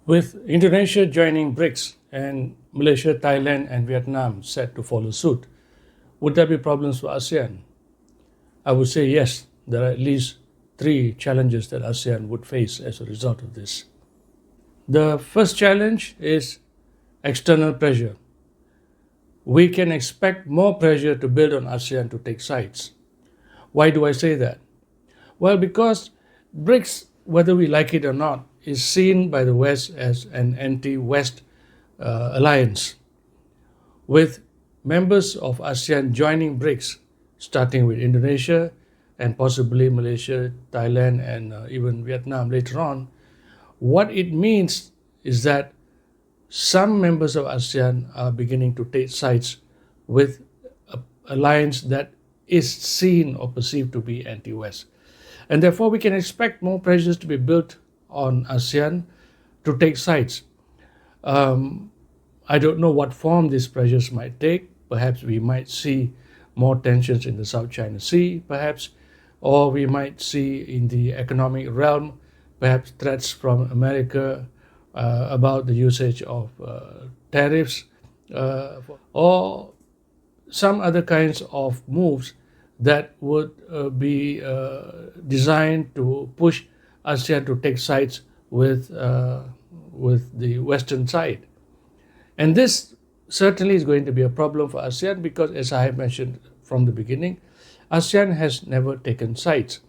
With Indonesia joining BRICS and Malaysia, Thailand, and Vietnam set to follow suit, would there be problems for ASEAN? I would say yes, there are at least three challenges that ASEAN would face as a result of this. The first challenge is external pressure. We can expect more pressure to build on ASEAN to take sides. Why do I say that? Well, because BRICS, whether we like it or not, is seen by the West as an anti-West alliance, with members of ASEAN joining BRICS, starting with Indonesia and possibly Malaysia, Thailand, and even Vietnam later on. What it means is that some members of ASEAN are beginning to take sides with an alliance that is seen or perceived to be anti-West. And therefore, we can expect more pressures to be built on ASEAN to take sides. I don't know what form these pressures might take. Perhaps we might see more tensions in the South China Sea, perhaps, or we might see in the economic realm, perhaps threats from America about the usage of tariffs, or some other kinds of moves that would be designed to push ASEAN to take sides with the Western side. And this certainly is going to be a problem for ASEAN because, as I have mentioned from the beginning, ASEAN has never taken sides.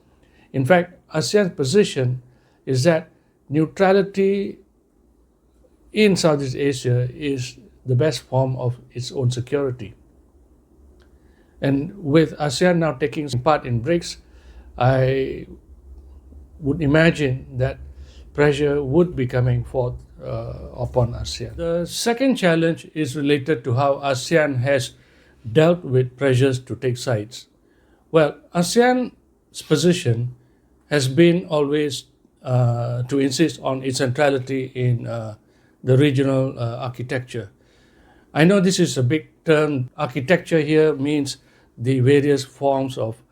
In fact, ASEAN's position is that neutrality in Southeast Asia is the best form of its own security. And with ASEAN now taking part in BRICS, I would imagine that pressure would be coming forth upon ASEAN. The second challenge is related to how ASEAN has dealt with pressures to take sides. Well, ASEAN's position has been always to insist on its centrality in the regional architecture. I know this is a big term. Architecture here means the various forms of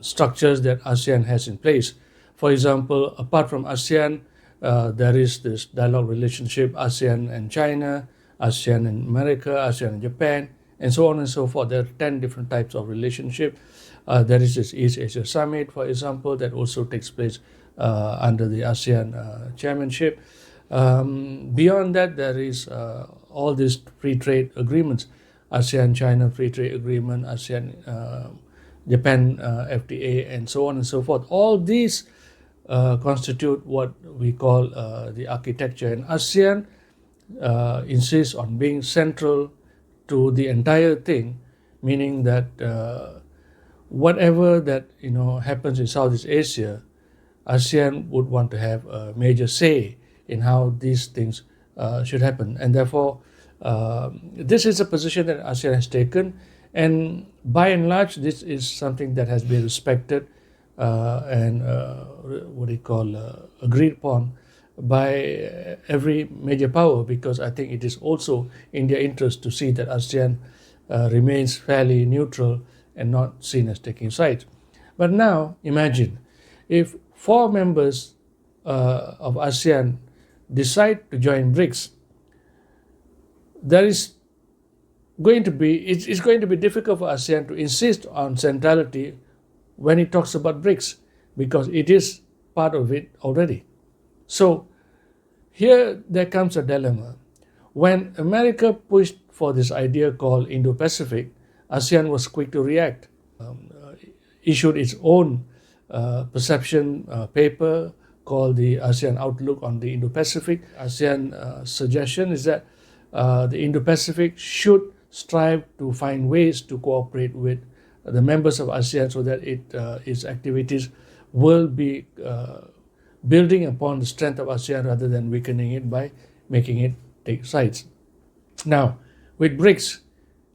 structures that ASEAN has in place. For example, apart from ASEAN, there is this dialogue relationship, ASEAN and China, ASEAN and America, ASEAN and Japan, and so on and so forth. There are 10 different types of relationship. There is this East Asia Summit, for example, that also takes place under the ASEAN chairmanship. Beyond that, there is all these free trade agreements, ASEAN-China Free Trade Agreement, ASEAN-Japan FTA, and so on and so forth. All these constitute what we call the architecture. And ASEAN insists on being central to the entire thing, meaning that whatever that happens in Southeast Asia, ASEAN would want to have a major say in how these things should happen. And therefore, this is a position that ASEAN has taken, and by and large, this is something that has been respected and agreed upon by every major power, because I think it is also in their interest to see that ASEAN remains fairly neutral and not seen as taking sides. But now, imagine if 4 members of ASEAN decide to join BRICS. It's going to be difficult for ASEAN to insist on centrality when it talks about BRICS, because it is part of it already. So here there comes a dilemma. When America pushed for this idea called Indo-Pacific, ASEAN was quick to react, issued its own perception paper called the ASEAN Outlook on the Indo-Pacific. ASEAN suggestion is that the Indo-Pacific should strive to find ways to cooperate with the members of ASEAN so that its activities will be building upon the strength of ASEAN rather than weakening it by making it take sides. Now, with BRICS,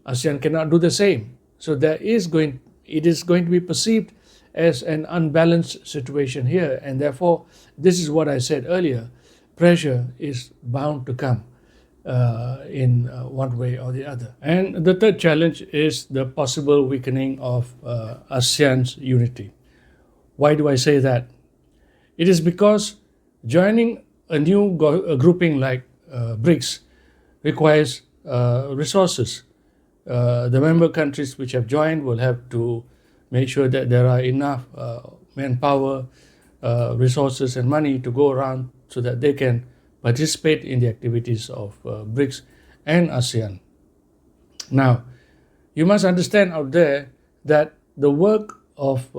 ASEAN cannot do the same. So it is going to be perceived as an unbalanced situation here, and therefore, this is what I said earlier, pressure is bound to come in one way or the other. And the third challenge is the possible weakening of ASEAN's unity. Why do I say that? It is because joining a new grouping like BRICS requires resources. The member countries which have joined will have to make sure that there are enough manpower, resources, and money to go around so that they can participate in the activities of BRICS and ASEAN. Now, you must understand out there that the work of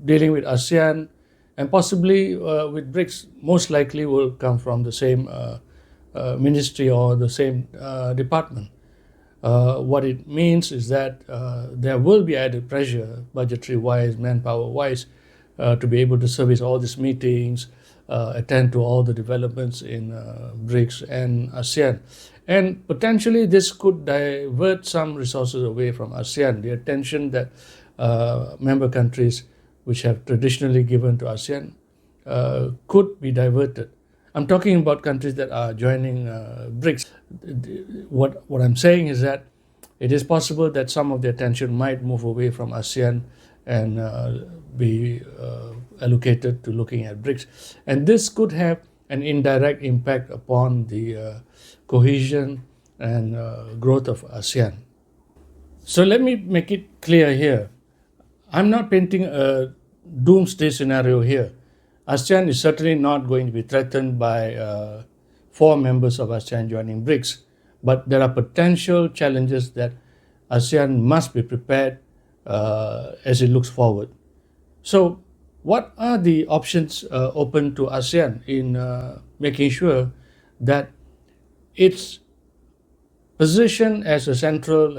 dealing with ASEAN and possibly with BRICS most likely will come from the same ministry or the same department. What it means is that there will be added pressure, budgetary-wise, manpower-wise, to be able to service all these meetings, attend to all the developments in BRICS and ASEAN. And potentially this could divert some resources away from ASEAN. The attention that member countries which have traditionally given to ASEAN could be diverted. I'm talking about countries that are joining BRICS. What I'm saying is that it is possible that some of the attention might move away from ASEAN and be allocated to looking at BRICS. And this could have an indirect impact upon the cohesion and growth of ASEAN. So let me make it clear here. I'm not painting a doomsday scenario here. ASEAN is certainly not going to be threatened by 4 members of ASEAN joining BRICS, but there are potential challenges that ASEAN must be prepared as it looks forward. So what are the options open to ASEAN in making sure that its position as a central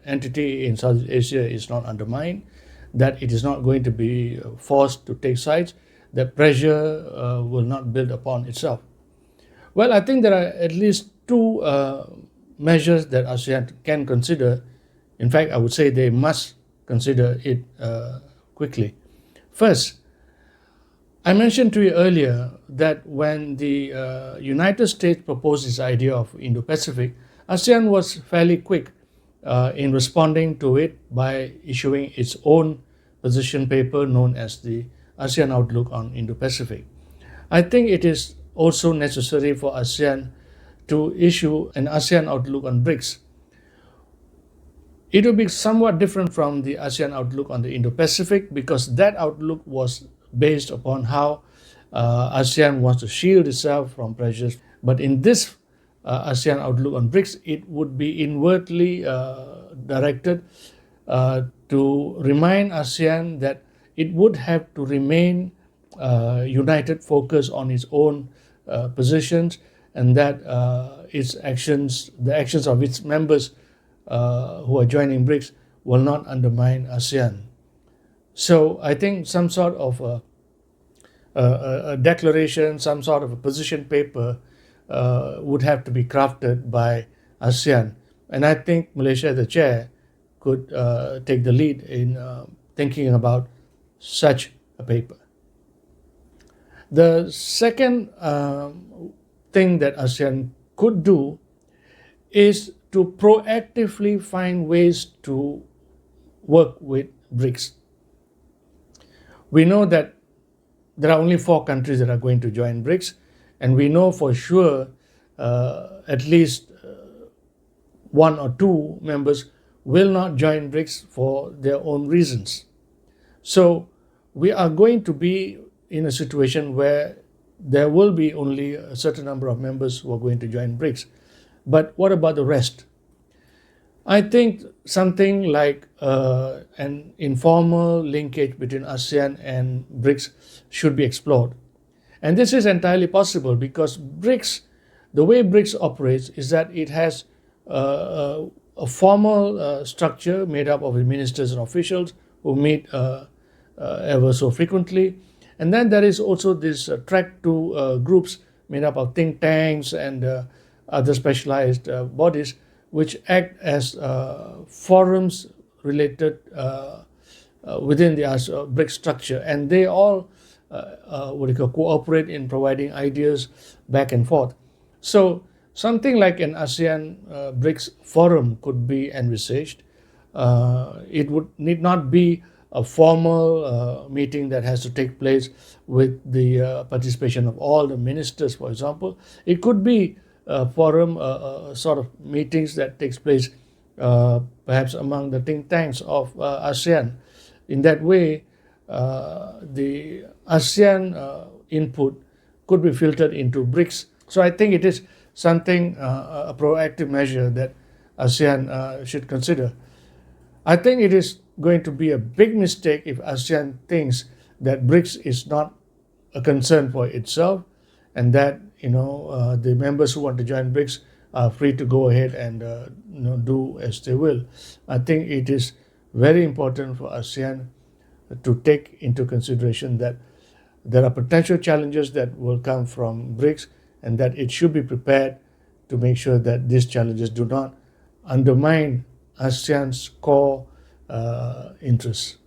entity in Southeast Asia is not undermined, that it is not going to be forced to take sides, that pressure will not build upon itself? Well, I think there are at least 2 measures that ASEAN can consider. In fact, I would say they must consider it quickly. First, I mentioned to you earlier that when the United States proposed this idea of Indo-Pacific, ASEAN was fairly quick in responding to it by issuing its own position paper known as the ASEAN Outlook on Indo-Pacific. I think it is also necessary for ASEAN to issue an ASEAN Outlook on BRICS. It will be somewhat different from the ASEAN Outlook on the Indo-Pacific because that outlook was based upon how ASEAN wants to shield itself from pressures. But in this ASEAN Outlook on BRICS, it would be inwardly directed to remind ASEAN that it would have to remain united, focused on its own positions, and that its actions, the actions of its members who are joining BRICS, will not undermine ASEAN. So I think some sort of a declaration, some sort of a position paper would have to be crafted by ASEAN. And I think Malaysia, the chair, could take the lead in thinking about such a paper. The second thing that ASEAN could do is to proactively find ways to work with BRICS. We know that there are only 4 countries that are going to join BRICS, and we know for sure at least 1 or 2 members will not join BRICS for their own reasons. So we are going to be in a situation where there will be only a certain number of members who are going to join BRICS. But what about the rest? I think something like an informal linkage between ASEAN and BRICS should be explored. And this is entirely possible because BRICS, the way BRICS operates is that it has a formal structure made up of ministers and officials who meet ever so frequently. And then there is also this track 2 groups made up of think tanks and other specialized bodies which act as forums related within the BRICS structure. And they all cooperate in providing ideas back and forth. So something like an ASEAN BRICS forum could be envisaged. It would need not be a formal meeting that has to take place with the participation of all the ministers, for example. It could be a forum, sort of meetings that takes place perhaps among the think tanks of ASEAN. In that way, the ASEAN input could be filtered into BRICS. So I think it is something, a proactive measure that ASEAN should consider. I think it is going to be a big mistake if ASEAN thinks that BRICS is not a concern for itself, and that the members who want to join BRICS are free to go ahead and do as they will. I think it is very important for ASEAN to take into consideration that there are potential challenges that will come from BRICS, and that it should be prepared to make sure that these challenges do not undermine ASEAN's core interests.